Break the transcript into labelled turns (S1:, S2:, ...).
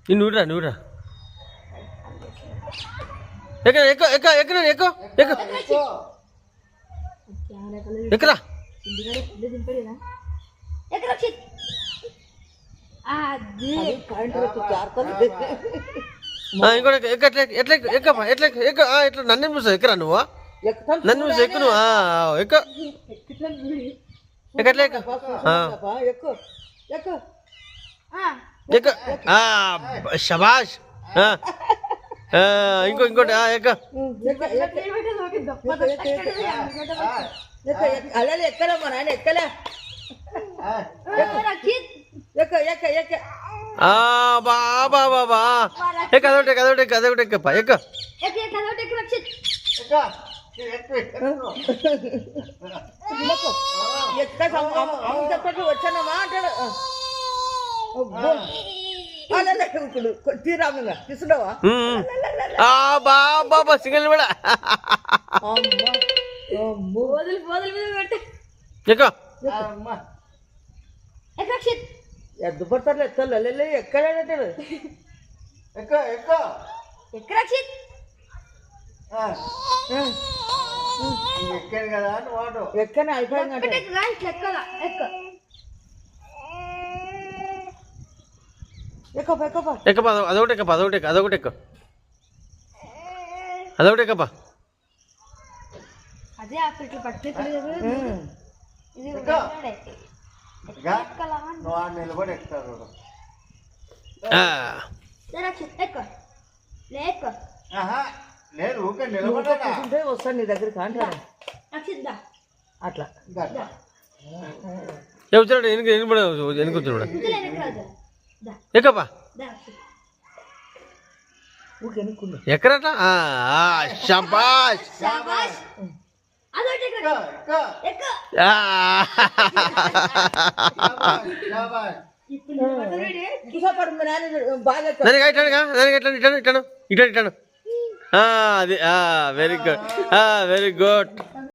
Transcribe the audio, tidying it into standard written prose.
S1: నువ్వురా ఎక్కడ ఎక్కరా ఇంకోటి ఎట్లా ఎట్లా నన్ను చూసావు ఎక్కరా నువ్వు నన్ను చూసి ఎక్కు నువ్వు ఎక్క శబాష్ ఇంకోటి
S2: ఎక్కలే మా నాయన ఎక్కలే
S1: బాబా అదొకటి ఎక్కప్ప ఎక్క
S2: వచ్చానమ్మా అంటాడు తీరామంగా తీసుకున్నావా
S1: బాబా సింగల్ కూడా
S2: ఎద్దు పడతారు ఎక్కలే ఎక్కడాడంటాడు
S3: ఎక్కాను కదా వాడు
S2: ఎక్కనే అయిపోయింది
S1: అదొకటి ఎక్కప్ప
S4: అదే అక్కడ పట్టుకు
S3: నువ్వు నిలబడి ఎక్కుతారు లేదు ఊకే నిలబడే
S2: వస్తాను నీ దగ్గరికి అంటాను అట్లా
S1: వచ్చాడు ఎనుకొచ్చాడు ఎక్కప్ప ఎక్కరట శబాష్ ఇటాను అది వెరీ గుడ్